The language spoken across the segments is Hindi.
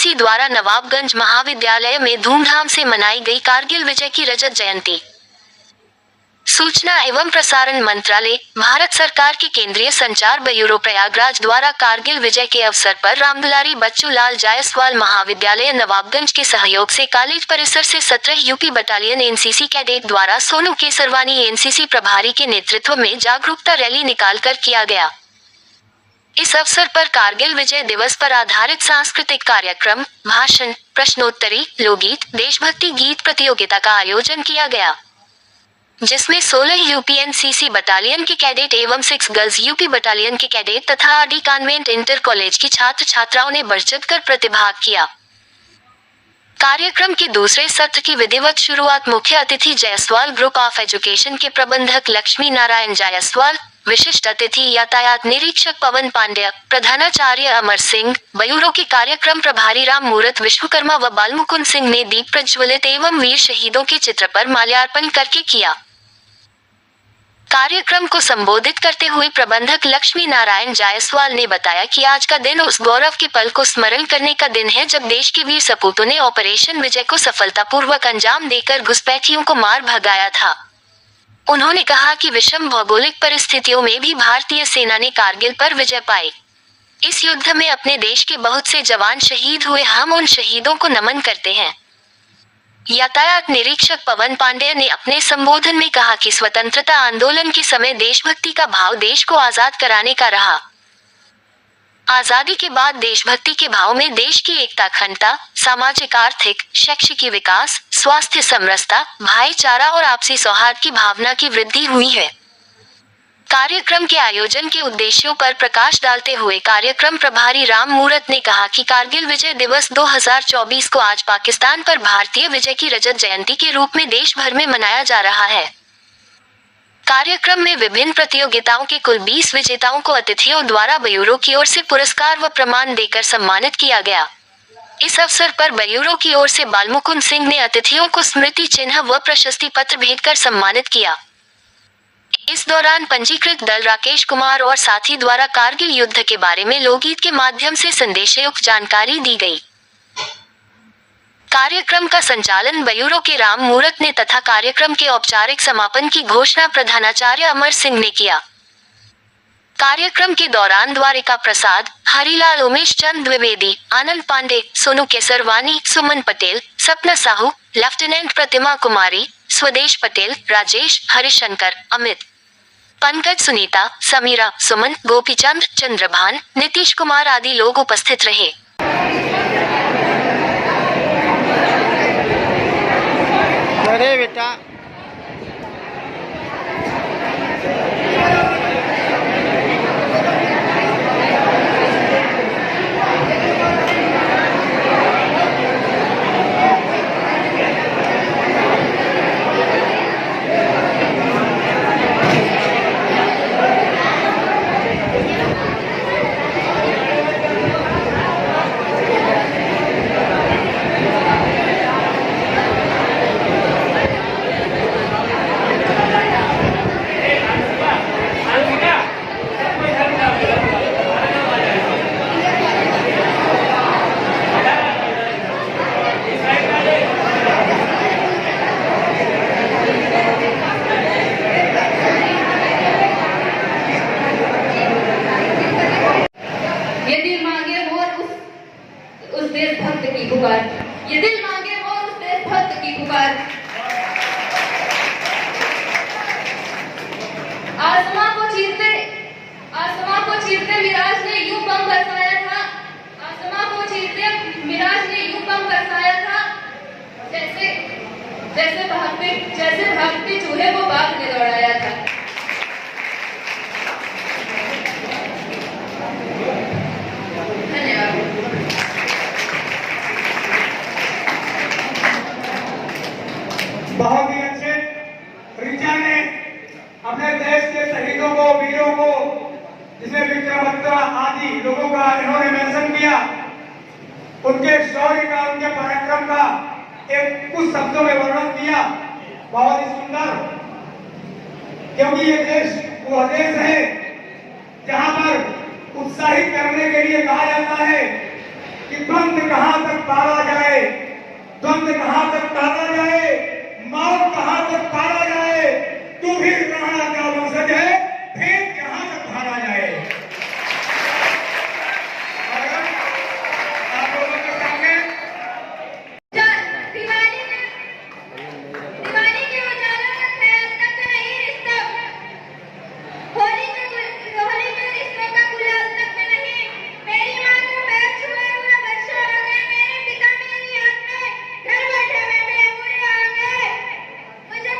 एनसीसी द्वारा नवाबगंज महाविद्यालय में धूमधाम से मनाई गई कारगिल विजय की रजत जयंती। सूचना एवं प्रसारण मंत्रालय, भारत सरकार के केंद्रीय संचार ब्यूरो प्रयागराज द्वारा कारगिल विजय के अवसर पर रामदुलारी बच्चू लाल जायसवाल महाविद्यालय नवाबगंज के सहयोग से कॉलेज परिसर से 17 यूपी बटालियन एनसीसी कैडेट द्वारा सोनू केसरवानी एनसीसी प्रभारी के नेतृत्व में जागरूकता रैली निकालकर किया गया। इस अवसर पर कारगिल विजय दिवस पर आधारित सांस्कृतिक कार्यक्रम, भाषण, प्रश्नोत्तरी, लोकगीत, देशभक्ति गीत प्रतियोगिता का आयोजन किया गया, जिसमें 16 यूपी एनसीसी बटालियन के कैडेट एवं 6 गर्ल्स यूपी बटालियन के कैडेट तथा आरडी कॉन्वेंट इंटर कॉलेज की छात्र छात्राओं ने बढ़-चढ़ कर प्रतिभाग किया। कार्यक्रम के दूसरे सत्र की विधिवत शुरुआत मुख्य अतिथि जायसवाल ग्रुप ऑफ एजुकेशन के प्रबंधक लक्ष्मी नारायण जायसवाल, विशिष्ट अतिथि यातायात निरीक्षक पवन पांड्या, प्रधानाचार्य अमर सिंह, ब्यूरो के कार्यक्रम प्रभारी राम मूरत विश्वकर्मा व बालमुकुंद सिंह ने दीप प्रज्वलित एवं वीर शहीदों के चित्र पर माल्यार्पण करके किया। कार्यक्रम को संबोधित करते हुए प्रबंधक लक्ष्मी नारायण जायसवाल ने बताया कि आज का दिन उस गौरव के पल को स्मरण करने का दिन है जब देश के वीर सपूतों ने ऑपरेशन विजय को सफलतापूर्वक अंजाम देकर घुसपैठियों को मार भगाया था। उन्होंने कहा कि विषम भौगोलिक परिस्थितियों में भी भारतीय सेना ने कारगिल पर विजय पाई। इस युद्ध में अपने देश के बहुत से जवान शहीद हुए, हम उन शहीदों को नमन करते हैं। यातायात निरीक्षक पवन पांडे ने अपने संबोधन में कहा कि स्वतंत्रता आंदोलन के समय देशभक्ति का भाव देश को आजाद कराने का रहा। आजादी के बाद देशभक्ति के भाव में देश की एकता, अखंडता, सामाजिक आर्थिक शैक्षिक विकास, स्वास्थ्य समरसता, भाईचारा और आपसी सौहार्द की भावना की वृद्धि हुई है। कार्यक्रम के आयोजन के उद्देश्यों पर प्रकाश डालते हुए कार्यक्रम प्रभारी राम मूरत ने कहा कि कारगिल विजय दिवस 2024 को आज पाकिस्तान पर भारतीय विजय की रजत जयंती के रूप में देश भर में मनाया जा रहा है। कार्यक्रम में विभिन्न प्रतियोगिताओं के कुल 20 विजेताओं को अतिथियों द्वारा ब्यूरो की ओर से पुरस्कार व प्रमाण देकर सम्मानित किया गया। इस अवसर पर ब्यूरो की ओर से बालमुकुंद सिंह ने अतिथियों को स्मृति चिन्ह व प्रशस्ति पत्र भेंट कर सम्मानित किया। इस दौरान पंजीकृत दल राकेश कुमार और साथी द्वारा कारगिल युद्ध के बारे में लोकगीत के माध्यम से संदेशयुक्त जानकारी दी गई। कार्यक्रम का संचालन ब्यूरो के राम मूरत ने तथा कार्यक्रम के औपचारिक समापन की घोषणा प्रधानाचार्य अमर सिंह ने किया। कार्यक्रम के दौरान द्वारिका प्रसाद, हरिलाल, उमेश चंद द्विवेदी, आनंद पांडे, सोनू केसरवानी, सुमन पटेल, सपना साहू, लेफ्टिनेंट प्रतिमा कुमारी, स्वदेश पटेल, राजेश, हरिशंकर, अमित, पंकज, सुनीता, समीरा, सुमन, गोपीचंद, चंद्रभान, नीतीश कुमार आदि लोग उपस्थित रहे। अरे बेटा ये दिल मांगे वो उस देशभक्त की पुकार। आसमां को चीरते मिराज ने यूं बम बरसाया था। आसमां को चीरते मिराज ने यूं बम बरसाया था। जैसे भागते चूहे को बाघ ने दौड़ाया था। बहुत ही अच्छे ऋचा ने अपने देश के शहीदों को, वीरों को, जिसमें विक्रमादित्य आदि लोगों का इन्होंने मेंशन किया, उनके शौर्य का, उनके पराक्रम का एक कुछ शब्दों में वर्णन किया। बहुत ही सुंदर, क्योंकि ये देश वो देश है जहां पर उत्साहित करने के लिए कहा जाता है कि द्वंद्व कहां तक पाला जाए, द्वंद्व कहां तक टाला जाए, मौत कहां तक पाला जाए, तू भी राणा का वंशज है, भेद कहां तक भाला जाए। आप लोगों के सामने दिवाली के उजालों का ख्याल तक नहीं रिश्ता, होली के रिश्तों का गुलाल तक नहीं। मेरी माँ को पैर छुए हुए वर्षों हो गए, मेरे पिता मेरी याद में घर बैठे बैठे बुरे आ गए। मुझे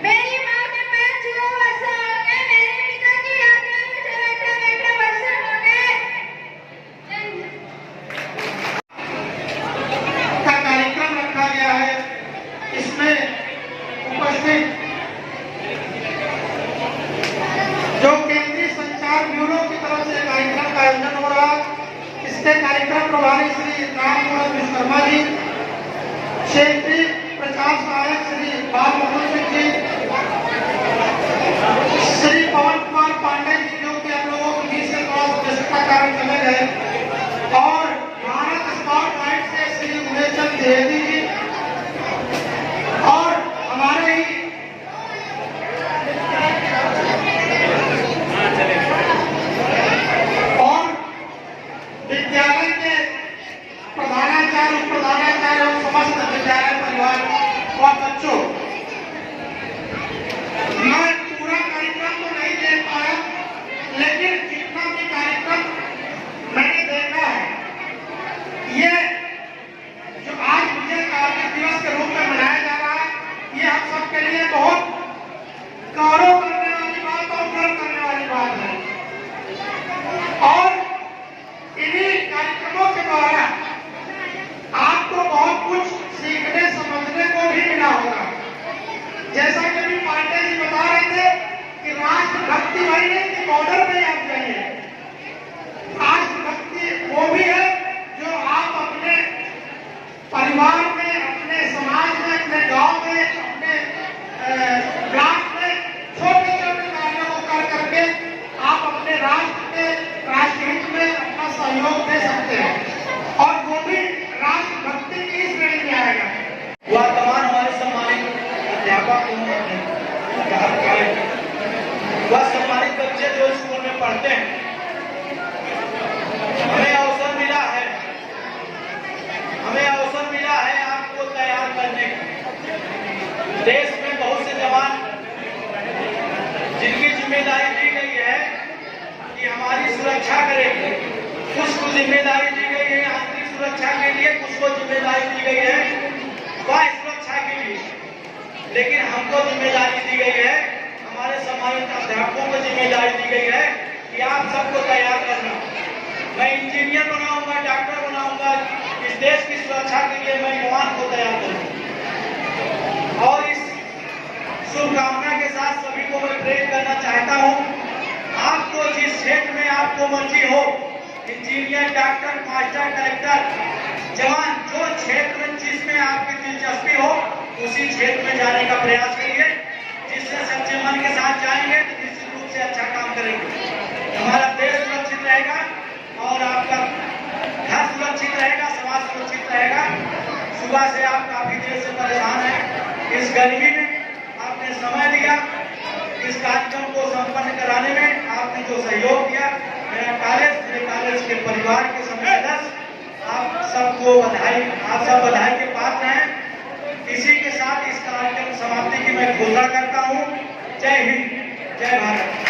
मेरी माँ के पैर छुए वर्षों हो गए, मेरे पिता की याद में मुझे बैठे बैठे वर्षों हो गए। का कार्यक्रम रखा गया है। इसमें उपस्थित जो केंद्रीय संचार ब्यूरो की तरफ से कार्यक्रम का आयोजन हो रहा, इसके कार्यक्रम प्रभारी श्री राम विश्वकर्मा जी, क्षेत्रीय प्रचार सहायक श्री बाल मोहन सिंह जी, श्री पवन कुमार पांडे जी, जो कि हम लोगों के बीच से थोड़ा सा व्यस्तता कारण चले गए, और भारत स्काउट गाइड से श्री उदयचंद द्विवेदी जी, और हमारे ही और विद्यालय के प्रधानाचार्य, उप प्रधानाचार्य और समस्त विद्यालय परिवार और बच्चों, मैं पूरा कार्यक्रम तो नहीं देख पाया, लेकिन जितना भी कार्यक्रम मैंने देखा है, ये जो आज विजय कार्तिक दिवस के रूप में मनाया जा रहा है, ये हम सबके लिए बहुत गौरव करने वाली बात और गर्व करने वाली बात है। और इन्हीं कार्यक्रमों के द्वारा आपको बहुत कुछ सीखने समझने को भी मिला होगा। जैसा कि अभी पांडे जी बता रहे थे कि राष्ट्रभक्ति वही है कि बॉर्डर पे आप जाइए, राष्ट्रभक्ति वो भी है जो आप अपने परिवार में, अपने समाज में, अपने गांव में, अपने ब्लॉक में छोटे छोटे कार्यों को कर करके आप अपने राष्ट्र के राष्ट्रहित में अपना सहयोग दे सकते हैं, और वो भी राष्ट्रभक्ति की श्रेणी में आएगा। वर्तमान हमारे सम्मानित अध्यापक वह सम्मानित बच्चे जो स्कूल में पढ़ते हैं, हमें अवसर मिला है आपको तैयार करने का। देश में बहुत से जवान जिनकी जिम्मेदारी दी गई है कि हमारी सुरक्षा करेंगे, कुछ को जिम्मेदारी दी गई है आंतरिक सुरक्षा के लिए, कुछ को जिम्मेदारी दी गई है बाह्य सुरक्षा के लिए, लेकिन हमको जिम्मेदारी दी गई है, हमारे सम्मानित अध्यापकों को जिम्मेदारी दी गई है कि आप सबको तैयार करना। मैं इंजीनियर बनाऊंगा, डॉक्टर बनाऊंगा, इस देश की सुरक्षा के लिए मैं युवाओं को तैयार करूंगा। और इस शुभकामना के साथ सभी को मैं प्रेरित करना चाहता हूं, आपको जिस क्षेत्र में आपको मर्जी हो, इंजीनियर, डॉक्टर, मास्टर, कलेक्टर, जवान, जो क्षेत्र में जिसमें आपकी दिलचस्पी हो उसी क्षेत्र में जाने का प्रयास करिए। जिससे सच्चे मन के साथ जाएंगे तो निश्चित रूप से अच्छा काम करेंगे, हमारा देश सुरक्षित रहेगा और आपका घर सुरक्षित रहेगा, समाज सुरक्षित रहेगा। सुबह से आप काफी देर से परेशान हैं, इस गर्मी में आपने समय दिया, इस कार्यक्रम को संपन्न कराने में आपने जो सहयोग दिया, मेरे कॉलेज के परिवार के सभी सदस्य, आप सबको बधाई, आप सब बधाई के पात्र हैं। इसी के साथ इस कार्यक्रम समाप्ति की मैं घोषणा करता हूँ। जय हिंद, जय भारत।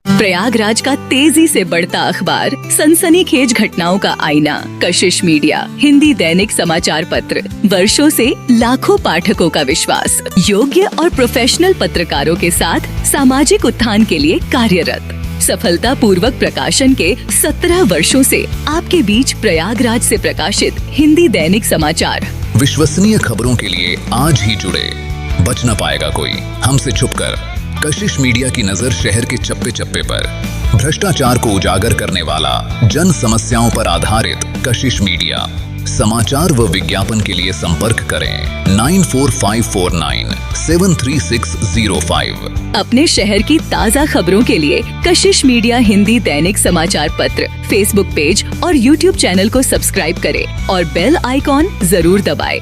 प्रयागराज का तेजी से बढ़ता अखबार, सनसनीखेज घटनाओं का आईना, कशिश मीडिया, हिंदी दैनिक समाचार पत्र, वर्षों से लाखों पाठकों का विश्वास, योग्य और प्रोफेशनल पत्रकारों के साथ सामाजिक उत्थान के लिए कार्यरत, सफलता पूर्वक प्रकाशन के 17 वर्षों से आपके बीच प्रयागराज से प्रकाशित हिंदी दैनिक समाचार। विश्वसनीय खबरों के लिए आज ही जुड़े, बच न पाएगा कोई हमसे छुपकर। कशिश मीडिया की नजर शहर के चप्पे चप्पे पर, भ्रष्टाचार को उजागर करने वाला, जन समस्याओं पर आधारित कशिश मीडिया। समाचार व विज्ञापन के लिए संपर्क करें 9454973605। अपने शहर की ताज़ा खबरों के लिए कशिश मीडिया हिंदी दैनिक समाचार पत्र फेसबुक पेज और यूट्यूब चैनल को सब्सक्राइब करें और बेल आइकॉन जरूर दबाएं।